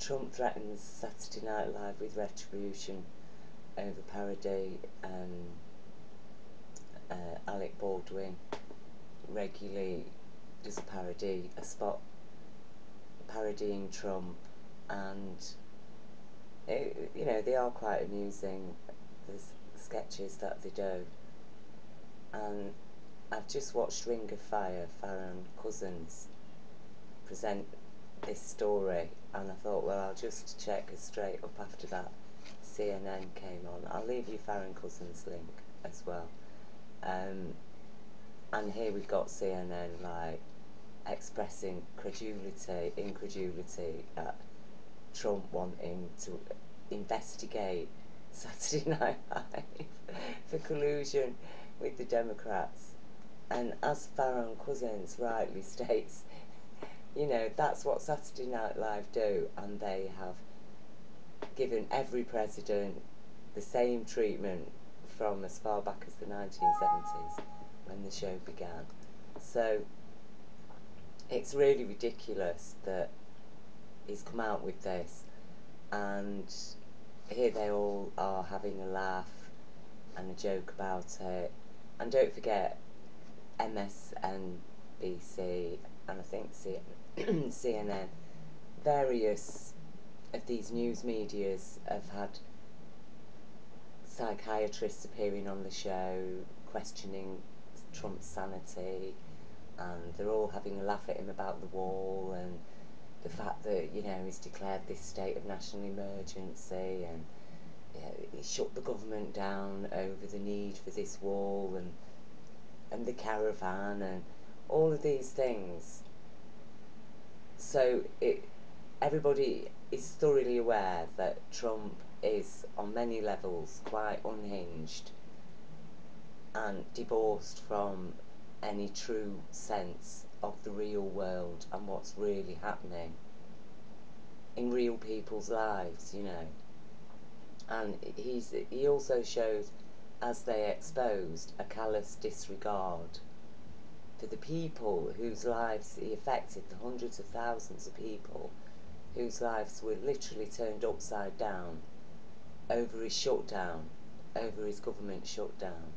Trump threatens Saturday Night Live with retribution over parody. Alec Baldwin regularly does a parody, a spot parodying Trump, and you know, they are quite amusing, the sketches that they do. And I've just watched Ring of Fire, Farron Cousins, present this story, and I thought, well, I'll just check straight up after that CNN came on. I'll leave you Farron Cousins' link as well. And here we've got CNN like expressing incredulity at Trump wanting to investigate Saturday Night Live for collusion with the Democrats. And as Farron Cousins rightly states, you know, that's what Saturday Night Live do, and they have given every president the same treatment from as far back as the 1970s when the show began. So it's really ridiculous that he's come out with this, and here they all are having a laugh and a joke about it. And don't forget MSNBC and I think CNN, various of these news medias have had psychiatrists appearing on the show questioning Trump's sanity, and they're all having a laugh at him about the wall and the fact that, you know, he's declared this state of national emergency, and he shut the government down over the need for this wall and the caravan and all of these things. So everybody is thoroughly aware that Trump is on many levels quite unhinged and divorced from any true sense of the real world and what's really happening in real people's lives, you know. And he also shows, as they exposed, a callous disregard for the people whose lives he affected, the hundreds of thousands of people whose lives were literally turned upside down over his shutdown, over his government shutdown,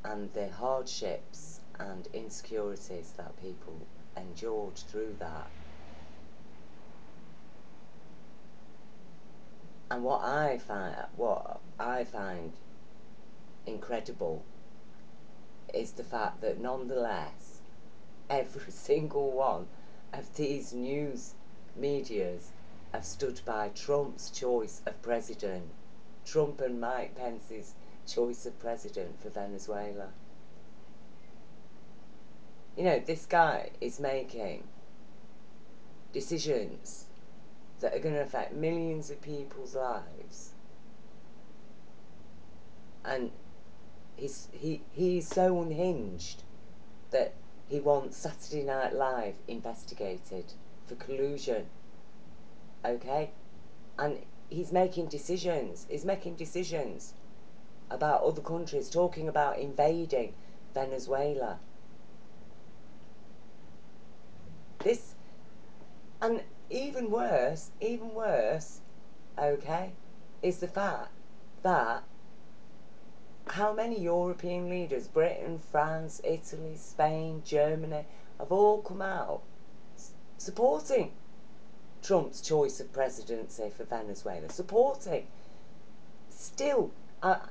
and the hardships and insecurities that people endured through that. And what I find incredible is the fact that nonetheless every single one of these news medias have stood by Trump's choice of president, Trump and Mike Pence's choice of president for Venezuela. You know, this guy is making decisions that are going to affect millions of people's lives, and he's so unhinged that he wants Saturday Night Live investigated for collusion, okay? And he's making decisions about other countries, talking about invading Venezuela. This, and even worse, okay, is the fact that how many European leaders, Britain, France, Italy, Spain, Germany, have all come out supporting Trump's choice of presidency for Venezuela, supporting. Still, I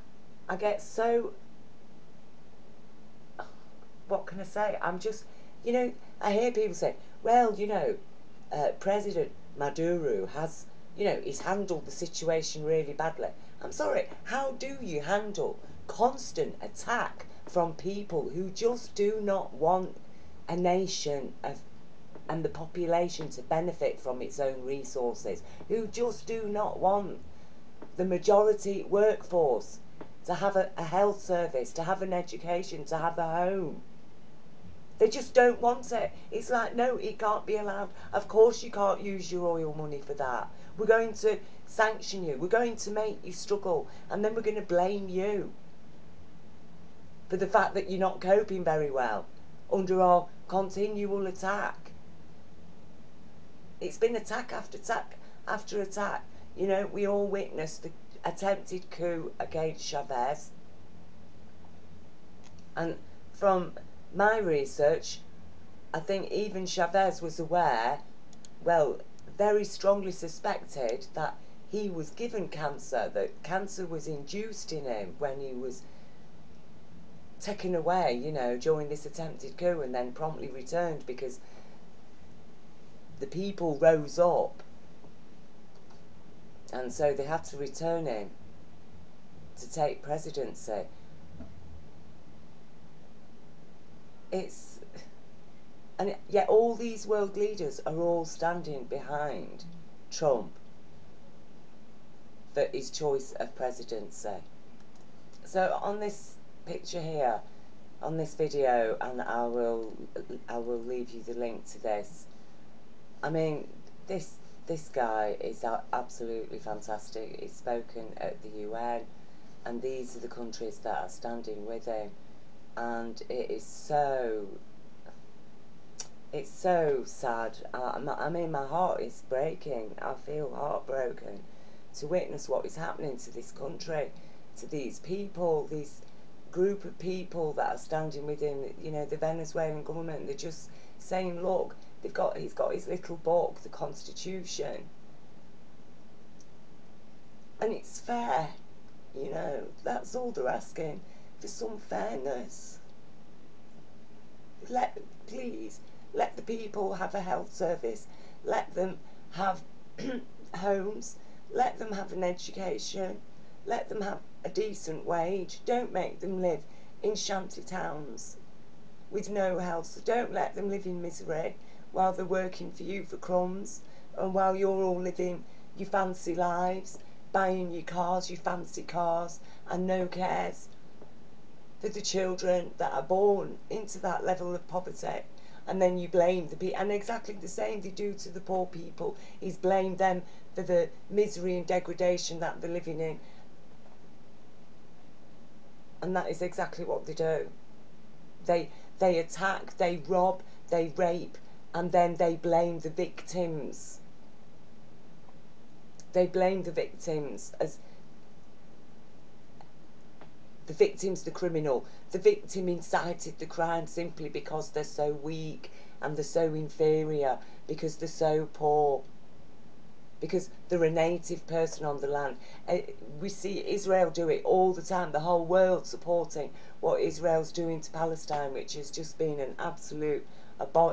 get so, what can I say? I'm just, you know, I hear people say, well, you know, President Maduro has, you know, he's handled the situation really badly. I'm sorry, how do you handle constant attack from people who just do not want a nation and the population to benefit from its own resources, who just do not want the majority workforce to have a health service, to have an education, to have a home? They just don't want it. It's like, no, it can't be allowed. Of course you can't use your oil money for that. We're going to sanction you. We're going to make you struggle. And then we're going to blame you for the fact that you're not coping very well under our continual attack. It's been attack after attack after attack. You know, we all witnessed the attempted coup against Chavez. And from my research, I think even Chavez was aware, well, very strongly suspected that he was given cancer, that cancer was induced in him when he was taken away, you know, during this attempted coup, and then promptly returned because the people rose up, and so they had to return him to take presidency. It's, and yet all these world leaders are all standing behind Trump for his choice of presidency. So on this picture here, on this video, and I will leave you the link to this. I mean, this guy is absolutely fantastic. He's spoken at the UN, and these are the countries that are standing with him, and it's so sad. I mean, my heart is breaking. I feel heartbroken to witness what is happening to this country, to these people, these group of people that are standing with him. You know, the Venezuelan government, they're just saying, look, he's got his little book, the Constitution, and it's fair. You know, that's all they're asking, for some fairness. Please, let the people have a health service, let them have homes, let them have an education, let them have a decent wage. Don't make them live in shanty towns with no health. Don't let them live in misery while they're working for you for crumbs, and while you're all living your fancy lives, buying your cars, your fancy cars, and no cares for the children that are born into that level of poverty. And then you blame the people, and exactly the same they do to the poor people, is blame them for the misery and degradation that they're living in. And that is exactly what they do. They attack, they rob, they rape, and then they blame the victims. They blame the victims as the victim's the criminal. The victim incited the crime simply because they're so weak and they're so inferior, because they're so poor, because they're a native person on the land. We see Israel do it all the time, the whole world supporting what Israel's doing to Palestine, which has just been an absolute,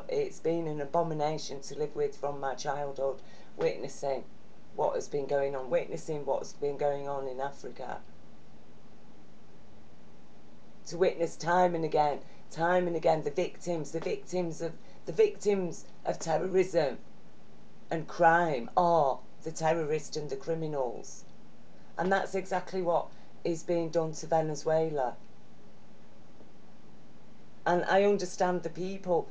it's been an abomination to live with from my childhood, witnessing what has been going on, witnessing what's been going on in Africa. To witness time and again, the victims of terrorism and crime are the terrorists and the criminals. And that's exactly what is being done to Venezuela. And I understand the people,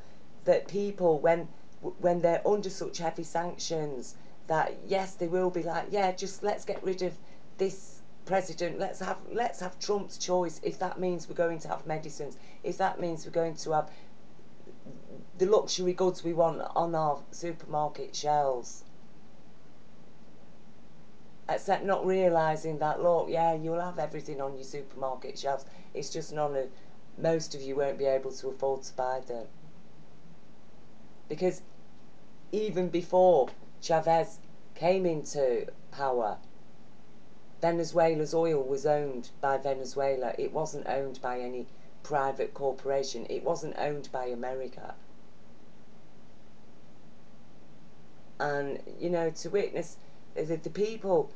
when they're under such heavy sanctions, that yes, they will be like, yeah, just let's get rid of this president, let's have Trump's choice, if that means we're going to have medicines, if that means we're going to have the luxury goods we want on our supermarket shelves. Except not realising that, look, yeah, you'll have everything on your supermarket shelves, it's just most of you won't be able to afford to buy them. Because even before Chavez came into power, Venezuela's oil was owned by Venezuela. It wasn't owned by any private corporation. It wasn't owned by America. And, you know, to witness the people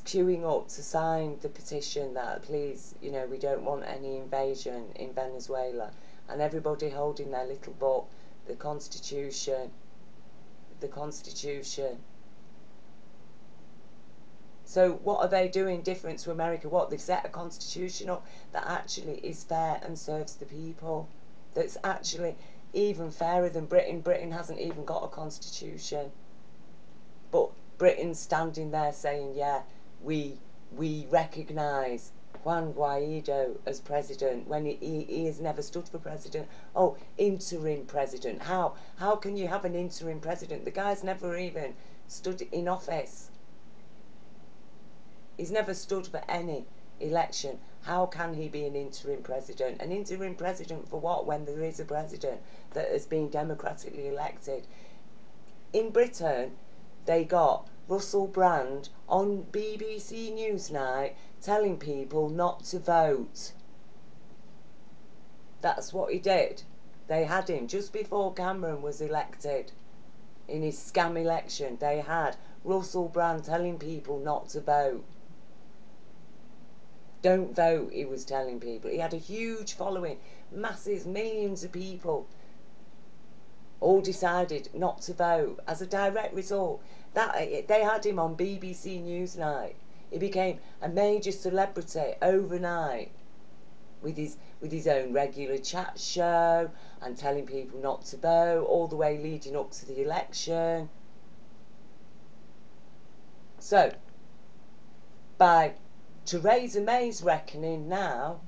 queuing up to sign the petition that, please, you know, we don't want any invasion in Venezuela, and everybody holding their little book, the Constitution. So what are they doing different to America? What, they've set a constitution up that actually is fair and serves the people, that's actually even fairer than Britain. Britain hasn't even got a constitution, but Britain's standing there saying, yeah, we recognise Juan Guaido as president when he has never stood for president. Oh, interim president. How can you have an interim president? The guy's never even stood in office. He's never stood for any election. How can he be an interim president? An interim president for what, when there is a president that has been democratically elected? In Britain, they got Russell Brand on BBC Newsnight telling people not to vote. That's what he did. They had him just before Cameron was elected. In his scam election, they had Russell Brand telling people not to vote. Don't vote, he was telling people. He had a huge following, masses, millions of people all decided not to vote as a direct result. That they had him on BBC Newsnight. He became a major celebrity overnight with his own regular chat show and telling people not to vote all the way leading up to the election. So, by Theresa May's reckoning now,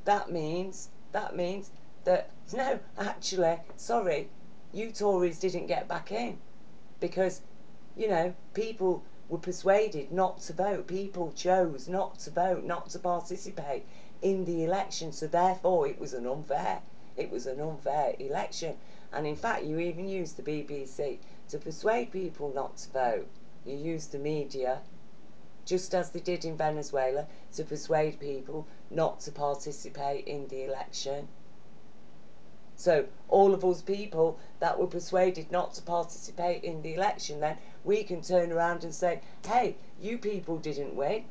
that means that no, actually, sorry, you Tories didn't get back in because, you know, people were persuaded not to vote. People chose not to vote, not to participate in the election. So therefore, it was an unfair election. And in fact, you even used the BBC to persuade people not to vote. You used the media, just as they did in Venezuela, to persuade people not to participate in the election. So all of us people that were persuaded not to participate in the election, then we can turn around and say, hey, you people didn't win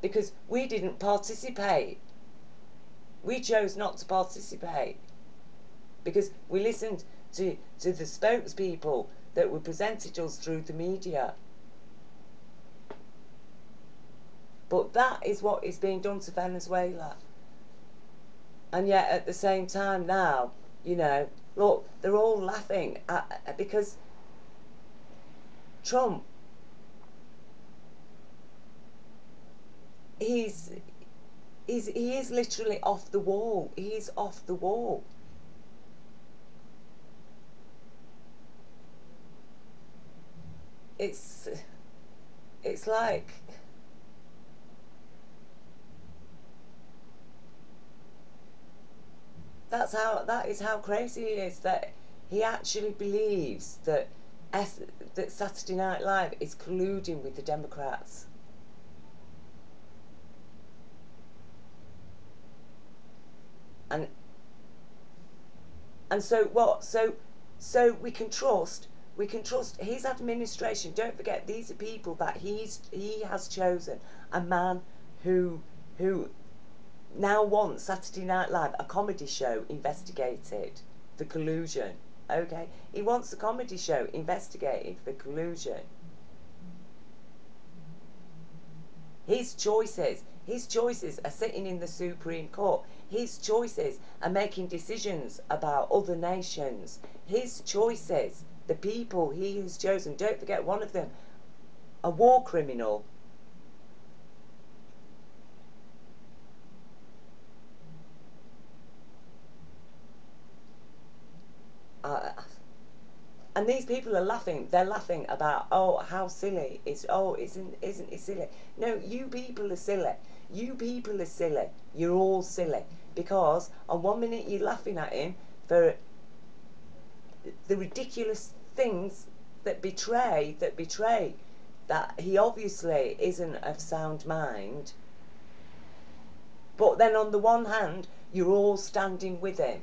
because we didn't participate. We chose not to participate because we listened to the spokespeople that were presented us through the media. But that is what is being done to Venezuela. And yet at the same time now, you know, look, they're all laughing at, because Trump, he is literally off the wall. He is off the wall. It's like, that is how crazy he is, that he actually believes that that Saturday Night Live is colluding with the Democrats. And so what? So we can trust his administration. Don't forget, these are people that he has chosen. A man who now wants Saturday Night Live, a comedy show, investigated for collusion. Okay, he wants a comedy show investigated for collusion. His choices are sitting in the Supreme Court. His choices are making decisions about other nations. His choices, the people he has chosen. Don't forget, one of them, a war criminal. Uh, and these people are laughing. They're laughing about, oh, how silly it's. Oh, isn't it silly? No, you people are silly. You people are silly. You're all silly because on one minute you're laughing at him for the ridiculous things that betray that he obviously isn't of sound mind. But then on the one hand, you're all standing with him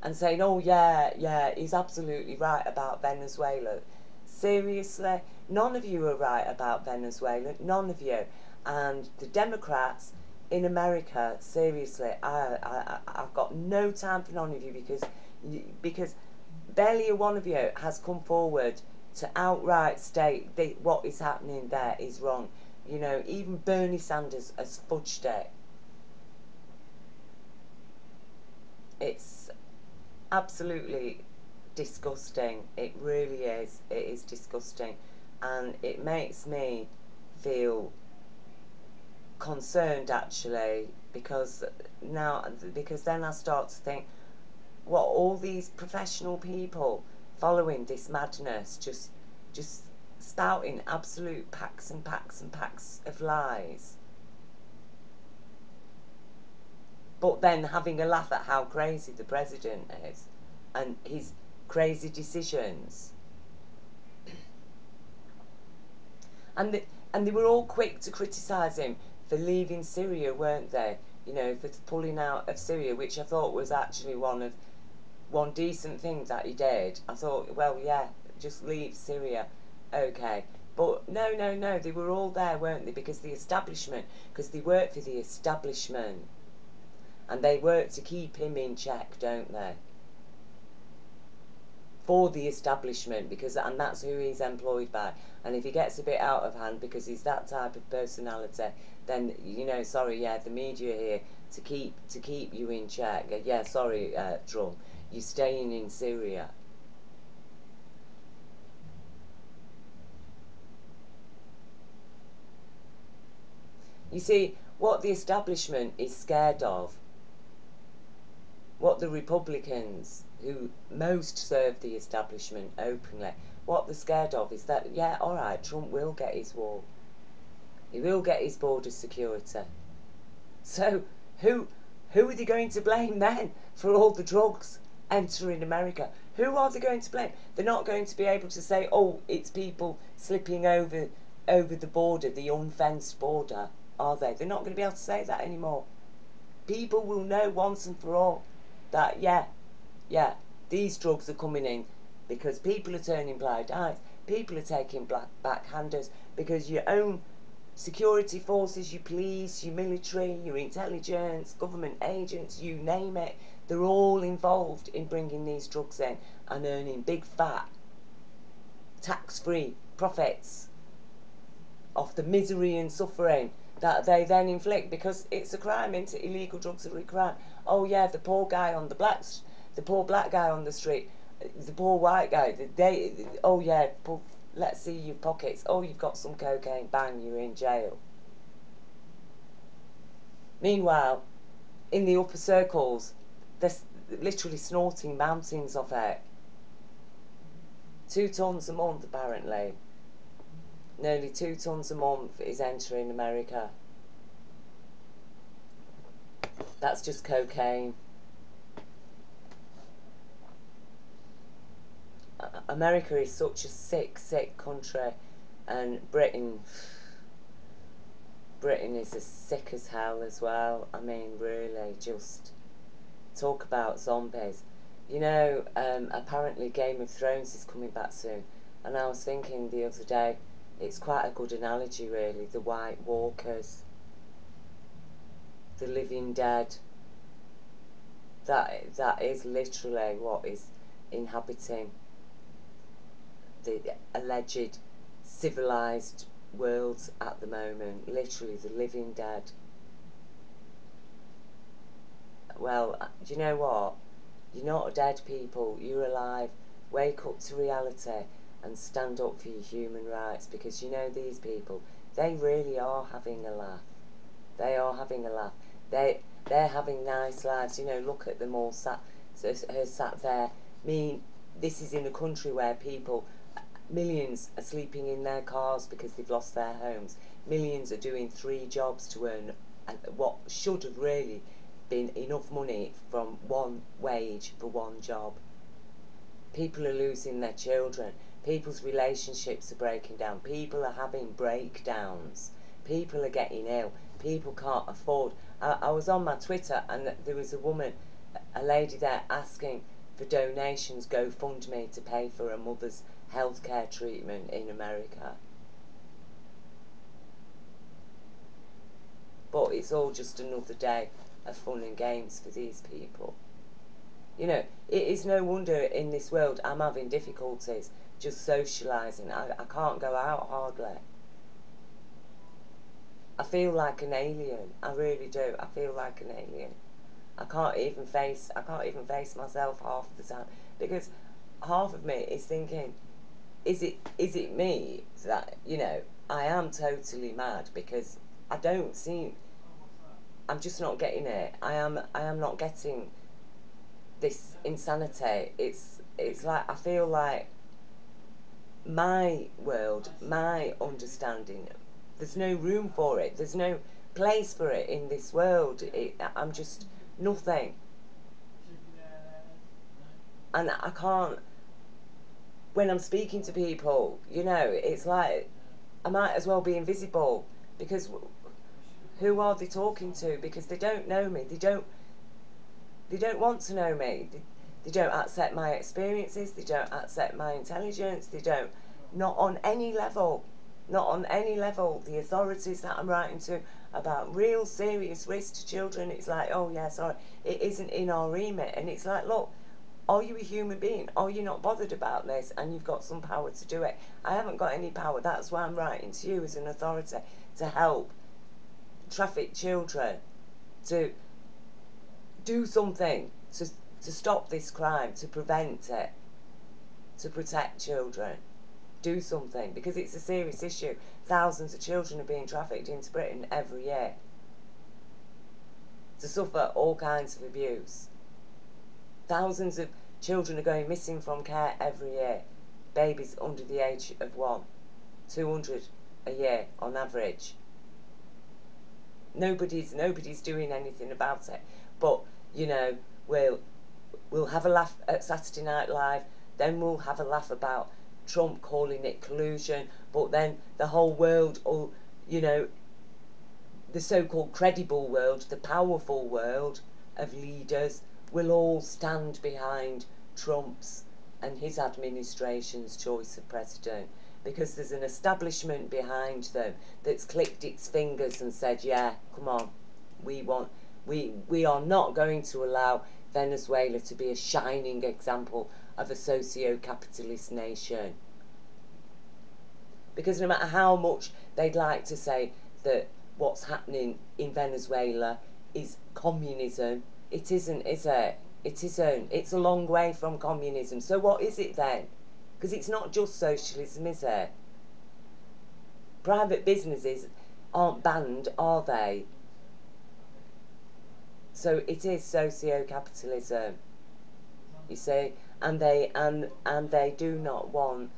and saying, oh yeah, he's absolutely right about Venezuela. Seriously, none of you are right about Venezuela, none of you. And the Democrats in America, seriously, I've got no time for none of you because barely a one of you has come forward to outright state that what is happening there is wrong. You know, even Bernie Sanders has fudged it. It's absolutely disgusting. It really is. It is disgusting. And it makes me feel concerned actually because then I start to think, what, all these professional people following this madness just spouting absolute packs and packs and packs of lies, but then having a laugh at how crazy the president is and his crazy decisions. And and they were all quick to criticise him for leaving Syria, weren't they? You know, for pulling out of Syria, which I thought was actually one decent thing that he did. I thought, well, yeah, just leave Syria, okay. But no, no, no, they were all there, weren't they? Because they work for the establishment, and they work to keep him in check, don't they? For the establishment, and that's who he's employed by. And if he gets a bit out of hand because he's that type of personality, then sorry, yeah, the media here to keep you in check. Yeah, sorry, Trump, you're staying in Syria. You see, what the establishment is scared of, what the Republicans, who most serve the establishment openly, what they're scared of is that, yeah, all right, Trump will get his wall. He will get his border security. So who who are they going to blame then for all the drugs entering America? Who are they going to blame? They're not going to be able to say, oh, it's people slipping over the border, the unfenced border, are they? They're not going to be able to say that anymore. People will know once and for all that, yeah, these drugs are coming in because people are turning blind eyes. People are taking backhanders because your own security forces, your police, your military, your intelligence, government agents, you name it, they're all involved in bringing these drugs in and earning big fat tax-free profits off the misery and suffering that they then inflict, because it's a crime, isn't it? Illegal drugs are a crime. Oh yeah, the poor guy on the poor black guy on the street, the poor white guy, oh yeah, let's see your pockets. Oh, you've got some cocaine, bang, you're in jail. Meanwhile, in the upper circles, they're literally snorting mountains of it. 2 tons a month, apparently. Nearly 2 tons a month is entering America. That's just cocaine. America is such a sick, sick country, and Britain is as sick as hell as well. I mean, really, just talk about zombies. Apparently Game of Thrones is coming back soon, and I was thinking the other day, it's quite a good analogy, really. The White Walkers, the living dead. That is literally what is inhabiting the alleged civilized worlds at the moment. Literally, the living dead. Well, do you know what? You're not dead, people. You're alive. Wake up to reality and stand up for your human rights, because these people, they really are having a laugh. They are having a laugh. They're having nice lives. Look at them all sat there. I mean, this is in a country where millions are sleeping in their cars because they've lost their homes. Millions are doing 3 jobs to earn what should have really been enough money from one wage for one job. People are losing their children. People's relationships are breaking down. People are having breakdowns. People are getting ill. People can't afford. I was on my Twitter, and there was a lady there asking for donations, GoFundMe, to pay for her mother's healthcare treatment in America. But it's all just another day of fun and games for these people. It is no wonder in this world I'm having difficulties just socialising. I can't go out hardly. I feel like an alien. I really do. I feel like an alien. I can't even face myself half the time, because half of me is thinking, is it me that I am totally mad, because I don't seem I'm just not getting it. I am not getting this insanity. It's like I feel like my world, my understanding, there's no room for it. There's no place for it in this world. I'm just nothing. And I can't, when I'm speaking to people, you know, it's like I might as well be invisible, because who are they talking to? Because they don't know me. They don't want to know me. They don't accept my experiences. They don't accept my intelligence. They don't, not on any level. Not on any level. The authorities that I'm writing to about real serious risk to children, it's like, oh yeah, sorry, it isn't in our remit. And it's like, look, are you a human being? Are you not bothered about this? And you've got some power to do it. I haven't got any power. That's why I'm writing to you as an authority, to help traffic children, to do something to stop this crime, to prevent it, to protect children. Do something, because it's a serious issue. Thousands of children are being trafficked into Britain every year to suffer all kinds of abuse. Thousands of children are going missing from care every year. Babies under the age of 1. 200 a year on average. Nobody's doing anything about it. But, you know, we'll have a laugh at Saturday Night Live, then we'll have a laugh about Trump calling it collusion, but then the whole world, or, you know, the so-called credible world, the powerful world of leaders, will all stand behind Trump's and his administration's choice of president, because there's an establishment behind them that's clicked its fingers and said, yeah, come on, we are not going to allow Venezuela to be a shining example of a socio-capitalist nation. Because no matter how much they'd like to say that what's happening in Venezuela is communism, it isn't, is it? It isn't. It's a long way from communism. So what is it then? Because it's not just socialism, is it? Private businesses aren't banned, are they? So it is socio-capitalism, you see, and they do not want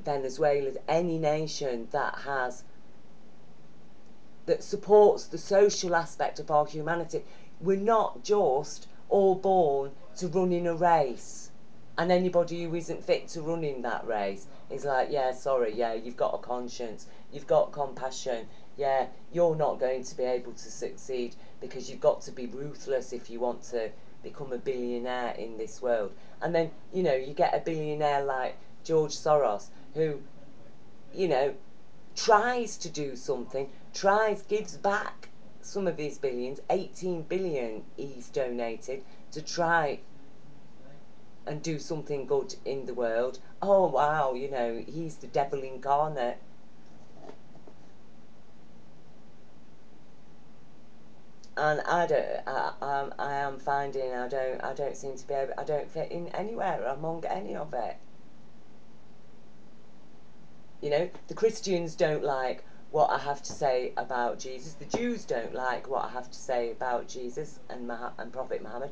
Venezuela, any nation that supports the social aspect of our humanity. We're not just all born to run in a race, and anybody who isn't fit to run in that race is like, yeah, sorry, yeah, you've got a conscience, you've got compassion, yeah, you're not going to be able to succeed, because you've got to be ruthless if you want to become a billionaire in this world. And then, you know, you get a billionaire like George Soros, who, you know, tries to do something, gives back some of his billions, 18 billion he's donated, to try and do something good in the world. Oh wow, you know, he's the devil incarnate. And I am finding I don't seem to be able, I don't fit in anywhere among any of it. You know, the Christians don't like what I have to say about Jesus. The Jews don't like what I have to say about Jesus and Prophet Muhammad.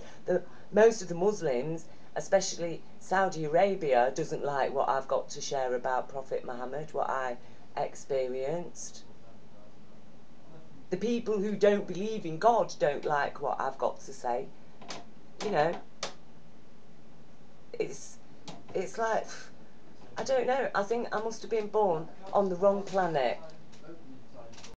Most of the Muslims, especially Saudi Arabia, doesn't like what I've got to share about Prophet Muhammad, what I experienced. The people who don't believe in God don't like what I've got to say. You know, it's like, I don't know. I think I must have been born on the wrong planet.